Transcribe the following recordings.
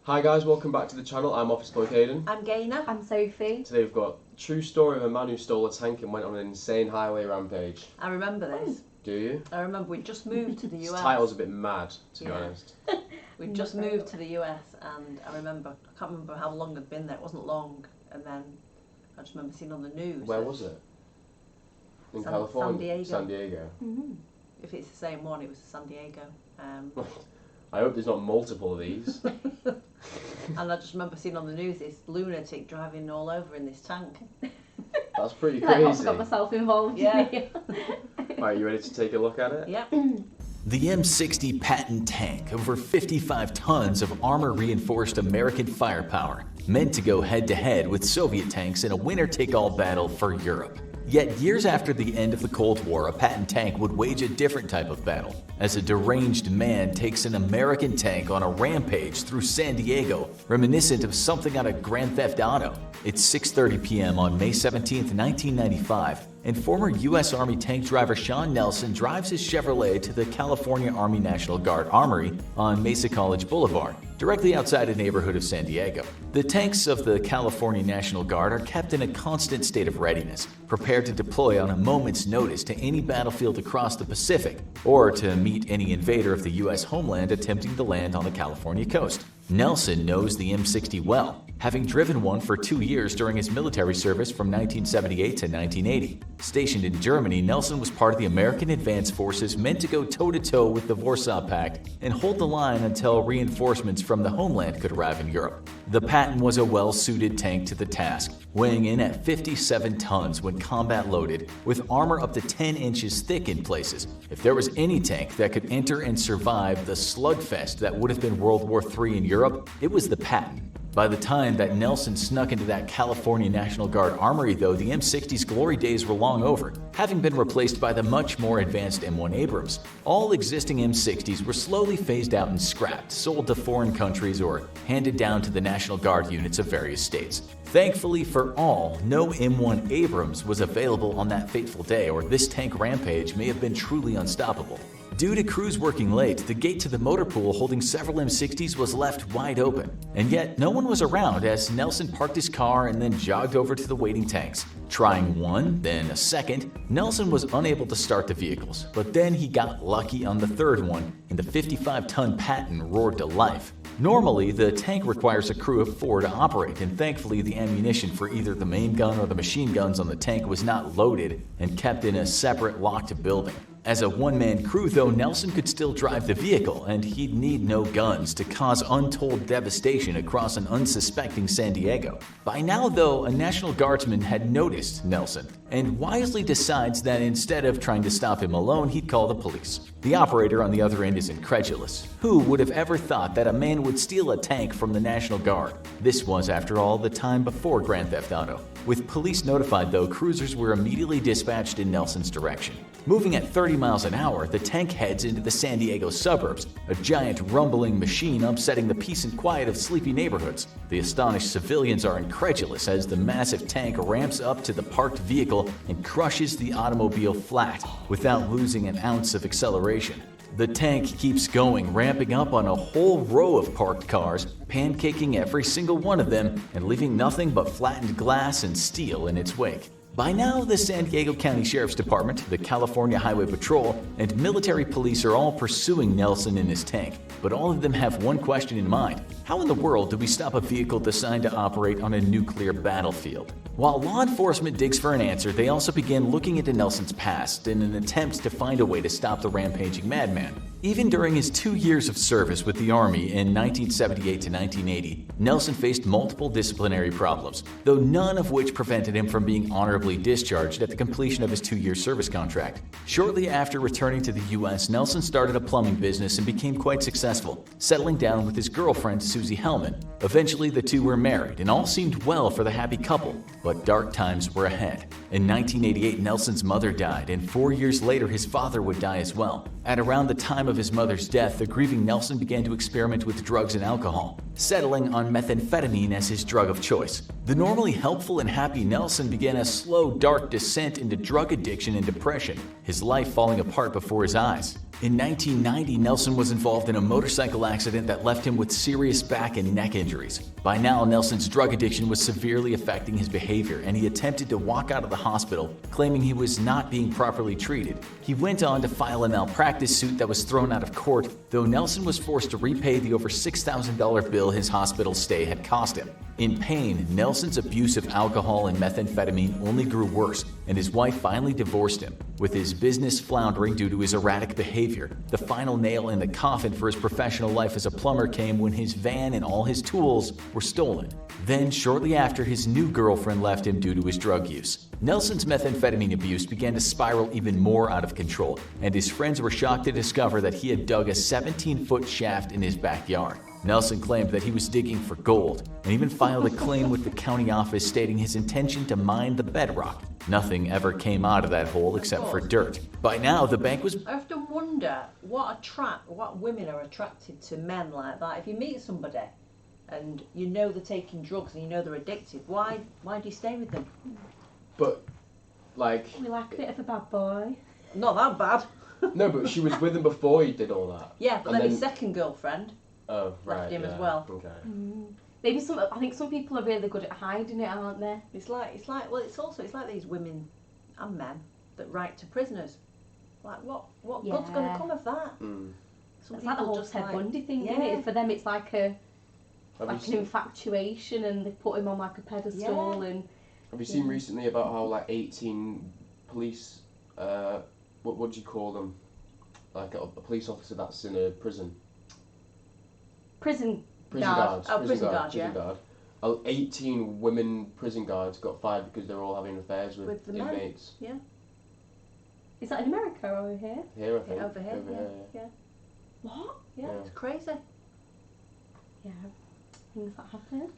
Hi guys, welcome back to the channel. I'm Office Boy Aidan. I'm Gaynor. I'm Sophie. Today we've got a true story of a man who stole a tank and went on an insane highway rampage. I remember this. Do you? I remember we just moved to the US. This title's a bit mad, to be honest. We just moved to the US and I can't remember how long I'd been there. It wasn't long, and then I just remember seeing on the news. Where was it? In California? San Diego. San Diego. Mm-hmm. If it's the same one, it was San Diego. I hope there's not multiple of these. And I just remember seeing on the news this lunatic driving all over in this tank. That's pretty I crazy. got myself involved. Yeah. Alright, you ready to take a look at it? Yep. The M60 Patton tank, over 55 tons of armor-reinforced American firepower, meant to go head-to-head with Soviet tanks in a winner-take-all battle for Europe. Yet years after the end of the Cold War, a Patton tank would wage a different type of battle, as a deranged man takes an American tank on a rampage through San Diego, reminiscent of something out of Grand Theft Auto. It's 6:30 p.m. on May 17, 1995, and former U.S. Army tank driver Sean Nelson drives his Chevrolet to the California Army National Guard Armory on Mesa College Boulevard, directly outside a neighborhood of San Diego. The tanks of the California National Guard are kept in a constant state of readiness, prepared to deploy on a moment's notice to any battlefield across the Pacific, or to meet any invader of the U.S. homeland attempting to land on the California coast. Nelson knows the M60 well, having driven one for 2 years during his military service from 1978 to 1980. Stationed in Germany, Nelson was part of the American Advance Forces meant to go toe-to-toe with the Warsaw Pact and hold the line until reinforcements from the homeland could arrive in Europe. The Patton was a well-suited tank to the task, weighing in at 57 tons when combat loaded, with armor up to 10 inches thick in places. If there was any tank that could enter and survive the slugfest that would have been World War III in Europe, it was the Patton. By the time that Nelson snuck into that California National Guard armory, though, the M60's glory days were long over, having been replaced by the much more advanced M1 Abrams. All existing M60s were slowly phased out and scrapped, sold to foreign countries, or handed down to the National Guard units of various states. Thankfully for all, no M1 Abrams was available on that fateful day, or this tank rampage may have been truly unstoppable. Due to crews working late, the gate to the motor pool holding several M60s was left wide open. And yet, no one was around as Nelson parked his car and then jogged over to the waiting tanks. Trying one, then a second, Nelson was unable to start the vehicles, but then he got lucky on the third one, and the 55-ton Patton roared to life. Normally, the tank requires a crew of 4 to operate, and thankfully the ammunition for either the main gun or the machine guns on the tank was not loaded and kept in a separate locked building. As a one-man crew, though, Nelson could still drive the vehicle, and he'd need no guns to cause untold devastation across an unsuspecting San Diego. By now, though, a National Guardsman had noticed Nelson, and wisely decides that instead of trying to stop him alone, he'd call the police. The operator on the other end is incredulous. Who would have ever thought that a man would steal a tank from the National Guard? This was, after all, the time before Grand Theft Auto. With police notified, though, cruisers were immediately dispatched in Nelson's direction. Moving at 30 miles an hour, the tank heads into the San Diego suburbs, a giant rumbling machine upsetting the peace and quiet of sleepy neighborhoods. The astonished civilians are incredulous as the massive tank ramps up to the parked vehicle and crushes the automobile flat without losing an ounce of acceleration. The tank keeps going, ramping up on a whole row of parked cars, pancaking every single one of them and leaving nothing but flattened glass and steel in its wake. By now, the San Diego County Sheriff's Department, the California Highway Patrol, and military police are all pursuing Nelson in his tank, but all of them have one question in mind. How in the world do we stop a vehicle designed to operate on a nuclear battlefield? While law enforcement digs for an answer, they also begin looking into Nelson's past in an attempt to find a way to stop the rampaging madman. Even during his 2 years of service with the Army in 1978 to 1980, Nelson faced multiple disciplinary problems, though none of which prevented him from being honorably discharged at the completion of his 2-year service contract. Shortly after returning to the U.S., Nelson started a plumbing business and became quite successful, settling down with his girlfriend, Susie Hellman. Eventually, the two were married, and all seemed well for the happy couple, but dark times were ahead. In 1988, Nelson's mother died, and 4 years later, his father would die as well. At around the time of his mother's death, the grieving Nelson began to experiment with drugs and alcohol, settling on methamphetamine as his drug of choice. The normally helpful and happy Nelson began a slow, dark descent into drug addiction and depression, his life falling apart before his eyes. In 1990, Nelson was involved in a motorcycle accident that left him with serious back and neck injuries. By now, Nelson's drug addiction was severely affecting his behavior, and he attempted to walk out of the hospital, claiming he was not being properly treated. He went on to file a malpractice suit that was thrown out of court, though Nelson was forced to repay the over $6,000 bill his hospital stay had cost him. In pain, Nelson's abuse of alcohol and methamphetamine only grew worse, and his wife finally divorced him. With his business floundering due to his erratic behavior, the final nail in the coffin for his professional life as a plumber came when his van and all his tools were stolen. Then, shortly after, his new girlfriend left him due to his drug use. Nelson's methamphetamine abuse began to spiral even more out of control, and his friends were shocked to discover that he had dug a 17-foot shaft in his backyard. Nelson claimed that he was digging for gold, and even filed a claim with the county office stating his intention to mine the bedrock. Nothing ever came out of that hole except for dirt. By now, the bank was... I often wonder what women are attracted to men like that. If you meet somebody and you know they're taking drugs and you know they're addicted, why do you stay with them? But, like... We like a bit of a bad boy. Not that bad. No, but she was with him before he did all that. Yeah, but And then his second girlfriend left him as well. Okay. Maybe I think some people are really good at hiding it, aren't they? It's like these women and men that write to prisoners. Like what good's going to come of that? Some It's like the people whole just Ted Bundy thing, yeah. isn't it? For them, it's like an Have infatuation, and they put him on like a pedestal. Yeah. And you seen recently about how like 18 police, what do you call them? Like a police officer that's in a prison. prison Guards. Oh, prison guard, prison guard. 18 women prison guards got fired because they were all having affairs with the men. inmates. Yeah. Is that in America or over here? Here, I think. Over here, yeah. What? Yeah, Yeah. it's crazy. Yeah, things that happen.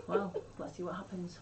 Well, let's see what happens.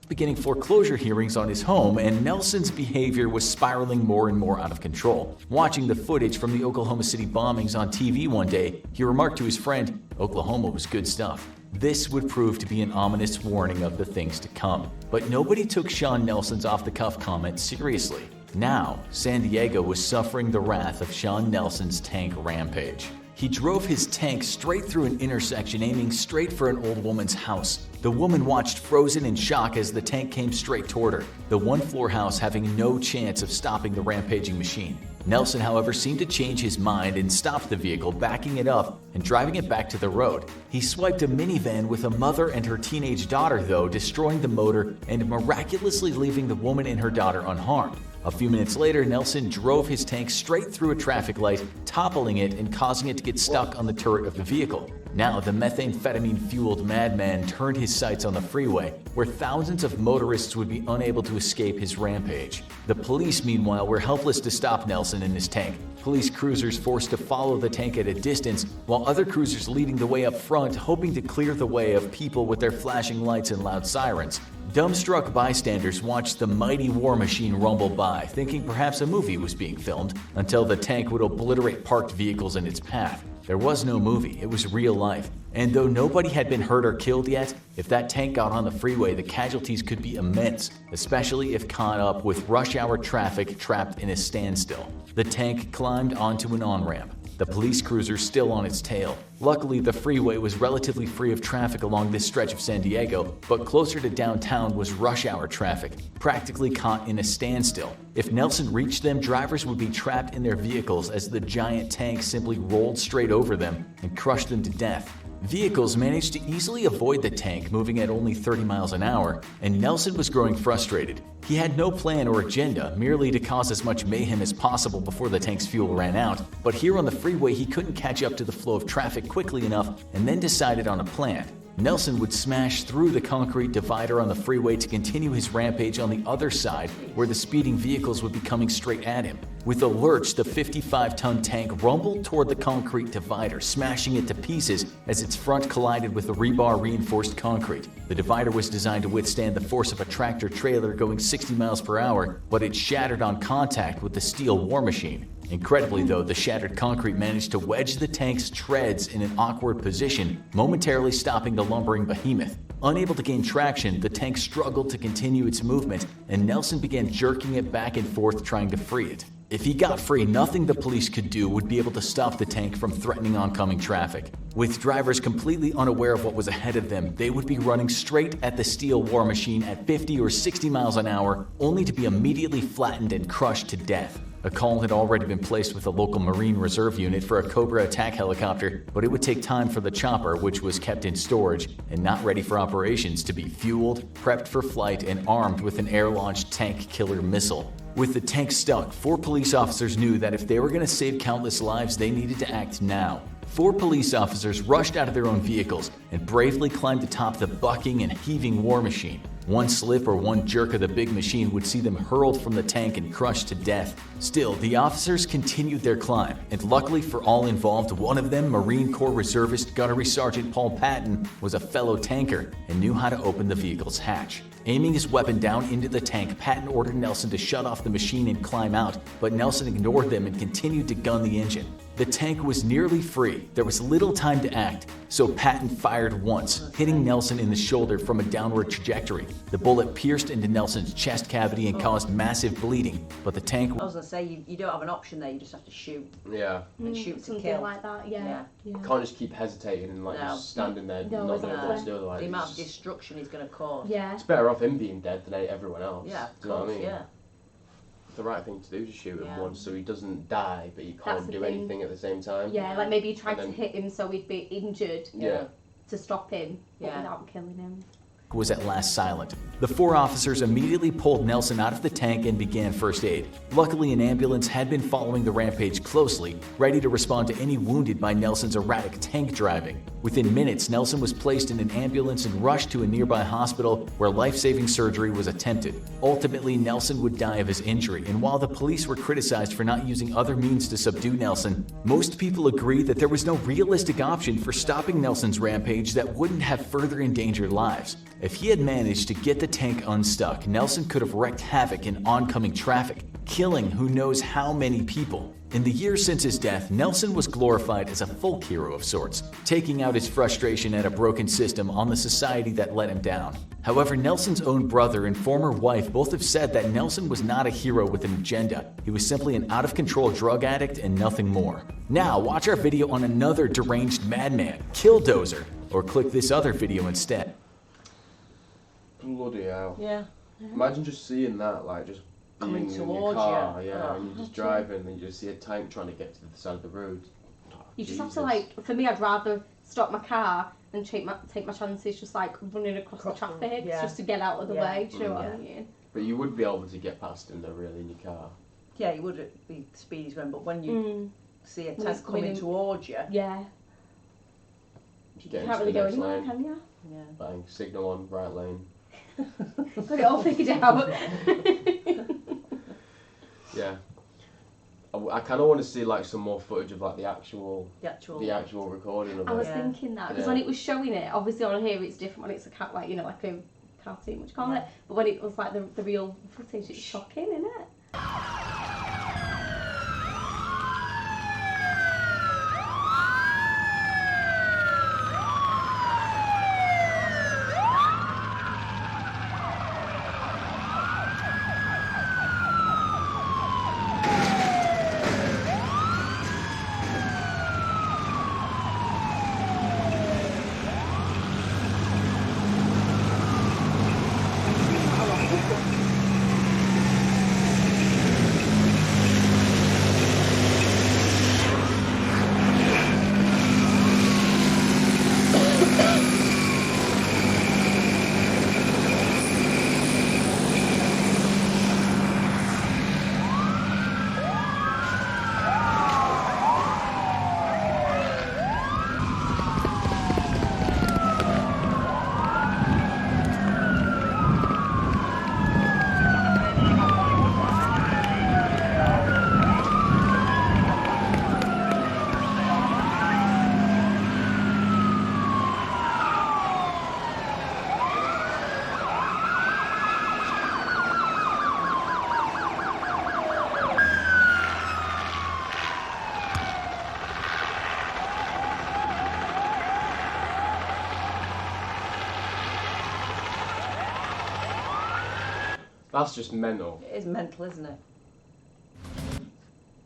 beginning foreclosure hearings on his home, and Nelson's behavior was spiraling more and more out of control. Watching the footage from the Oklahoma City bombings on TV one day, he remarked to his friend, "Oklahoma was good stuff." This would prove to be an ominous warning of the things to come. But nobody took Sean Nelson's off-the-cuff comment seriously. Now, San Diego was suffering the wrath of Sean Nelson's tank Rampage. He drove his tank straight through an intersection, aiming straight for an old woman's house. The woman watched frozen in shock as the tank came straight toward her, the one-floor house having no chance of stopping the rampaging machine. Nelson, however, seemed to change his mind and stopped the vehicle, backing it up and driving it back to the road. He swiped a minivan with a mother and her teenage daughter, though, destroying the motor and miraculously leaving the woman and her daughter unharmed. A few minutes later, Nelson drove his tank straight through a traffic light, toppling it and causing it to get stuck on the turret of the vehicle. Now, the methamphetamine-fueled madman turned his sights on the freeway, where thousands of motorists would be unable to escape his rampage. The police, meanwhile, were helpless to stop Nelson and his tank. Police cruisers forced to follow the tank at a distance, while other cruisers leading the way up front, hoping to clear the way of people with their flashing lights and loud sirens. Dumbstruck bystanders watched the mighty war machine rumble by, thinking perhaps a movie was being filmed, until the tank would obliterate parked vehicles in its path. There was no movie, it was real life. And though nobody had been hurt or killed yet, if that tank got on the freeway, the casualties could be immense, especially if caught up with rush hour traffic trapped in a standstill. The tank climbed onto an on-ramp, the police cruiser still on its tail. Luckily, the freeway was relatively free of traffic along this stretch of San Diego, but closer to downtown was rush hour traffic, practically caught in a standstill. If Nelson reached them, drivers would be trapped in their vehicles as the giant tank simply rolled straight over them and crushed them to death. Vehicles managed to easily avoid the tank, moving at only 30 miles an hour, and Nelson was growing frustrated. He had no plan or agenda, merely to cause as much mayhem as possible before the tank's fuel ran out. But here on the freeway, he couldn't catch up to the flow of traffic quickly enough, and then decided on a plan. Nelson would smash through the concrete divider on the freeway to continue his rampage on the other side, where the speeding vehicles would be coming straight at him. With a lurch, the 55-ton tank rumbled toward the concrete divider, smashing it to pieces as its front collided with the rebar-reinforced concrete. The divider was designed to withstand the force of a tractor-trailer going 60 miles per hour, but it shattered on contact with the steel war machine. Incredibly, though, the shattered concrete managed to wedge the tank's treads in an awkward position, momentarily stopping the lumbering behemoth. Unable to gain traction, the tank struggled to continue its movement, and Nelson began jerking it back and forth trying to free it. If he got free, nothing the police could do would be able to stop the tank from threatening oncoming traffic. With drivers completely unaware of what was ahead of them, they would be running straight at the steel war machine at 50 or 60 miles an hour, only to be immediately flattened and crushed to death. A call had already been placed with a local Marine Reserve unit for a Cobra attack helicopter, but it would take time for the chopper, which was kept in storage and not ready for operations, to be fueled, prepped for flight, and armed with an air-launched tank killer missile. With the tank stuck, 4 police officers knew that if they were going to save countless lives, they needed to act now. 4 police officers rushed out of their own vehicles and bravely climbed atop the bucking and heaving war machine. One slip or one jerk of the big machine would see them hurled from the tank and crushed to death. Still, the officers continued their climb, and luckily for all involved, one of them, Marine Corps Reservist Gunnery Sergeant Paul Patton, was a fellow tanker and knew how to open the vehicle's hatch. Aiming his weapon down into the tank, Patton ordered Nelson to shut off the machine and climb out, but Nelson ignored them and continued to gun the engine. The tank was nearly free. There was little time to act, so Patton fired once, hitting Nelson in the shoulder from a downward trajectory. The bullet pierced into Nelson's chest cavity and caused massive bleeding, but the tank... I was going to say, you don't have an option there, you just have to shoot. Yeah. And shoot to Something kill. like that, yeah. You can't just keep hesitating and like No. just standing there, No, not knowing what to do. Like, The amount of it's destruction he's going to cause. Yeah. better off him being dead than everyone else. Yeah, Do you know what I mean? yeah. It's the right thing to do to shoot him Yeah. once so he doesn't die, but you That's can't the do thing. anything at the same time. Yeah, like maybe you tried And to then- hit him so he'd be injured Yeah. to stop him, but Yeah. without killing him. was at last silent. The 4 officers immediately pulled Nelson out of the tank and began first aid. Luckily, an ambulance had been following the Rampage closely, ready to respond to any wounded by Nelson's erratic tank driving. Within minutes, Nelson was placed in an ambulance and rushed to a nearby hospital where life-saving surgery was attempted. Ultimately, Nelson would die of his injury, and while the police were criticized for not using other means to subdue Nelson, most people agreed that there was no realistic option for stopping Nelson's rampage that wouldn't have further endangered lives. If he had managed to get the tank unstuck, Nelson could have wreaked havoc in oncoming traffic, killing who knows how many people. In the years since his death, Nelson was glorified as a folk hero of sorts, taking out his frustration at a broken system on the society that let him down. However, Nelson's own brother and former wife both have said that Nelson was not a hero with an agenda. He was simply an out-of-control drug addict and nothing more. Now, watch our video on another deranged madman, Killdozer, or click this other video instead. Bloody hell. Yeah. Imagine just seeing that, like just Coming being in your towards car, you. yeah, Oh. and you're just driving and you just see a tank trying to get to the side of the road. Oh, You just have to, Jesus. like, for me, I'd rather stop my car and take my chances just, like, running across the Crossing, traffic yeah. just to get out of the Yeah. way. Do you know what I Yeah. mean? But you would be able to get past him though, really, in your car. Yeah, you would be speedy as well, but when you Mm. see a When it's tank coming coming- towards you, Yeah. Just You get can't into really the go next anywhere, lane, can you? yeah. bang, signal on, right lane. Got it all figured out. Yeah. I kind of want to see like some more footage of like the actual The actual recording of I was it. Yeah. thinking that because Yeah. when it was showing it, obviously on here it's different when it's a cat, like, you know, like a cartoon, what do you call Yeah. it? But when it was like the real footage, it's shocking, isn't it? That's just mental. It is mental, isn't it?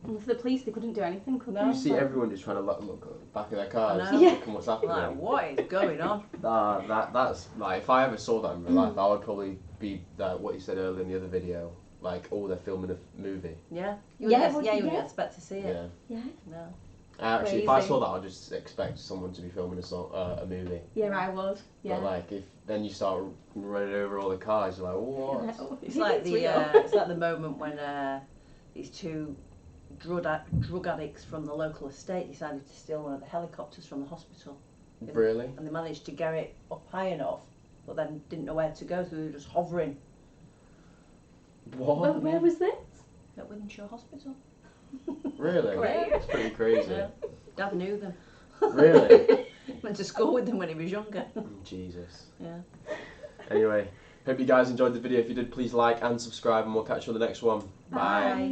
And for the police, they couldn't do anything, could No. they? You see Like, everyone just trying to look at the back of their cars, I know. Yeah. looking what's happening. Like, what is going on? That's like, if I ever saw that in real life, I would probably be like what you said earlier in the other video, like, oh, they're filming a movie. Yeah. Yeah, You what- wouldn't yeah. expect to see it. Yeah. Yeah. No. Actually, if I Crazy. saw that, I'd just expect someone to be filming a movie. Yeah, I would. Yeah. But like, if then you start running over all the cars, you're like, what? It's like the real. it's like the moment when these two drug addicts from the local estate decided to steal one of the helicopters from the hospital, Really? and they managed to get it up high enough, but then didn't know where to go, so they were just hovering Where, What? where was this? at Wythenshawe Hospital. Really? Great. That's pretty crazy. Yeah. Dad knew them. Really? Went to school with them when he was younger. Jesus. Yeah. Anyway, hope you guys enjoyed the video. If you did, please like and subscribe, and we'll catch you on the next one. Bye. Bye.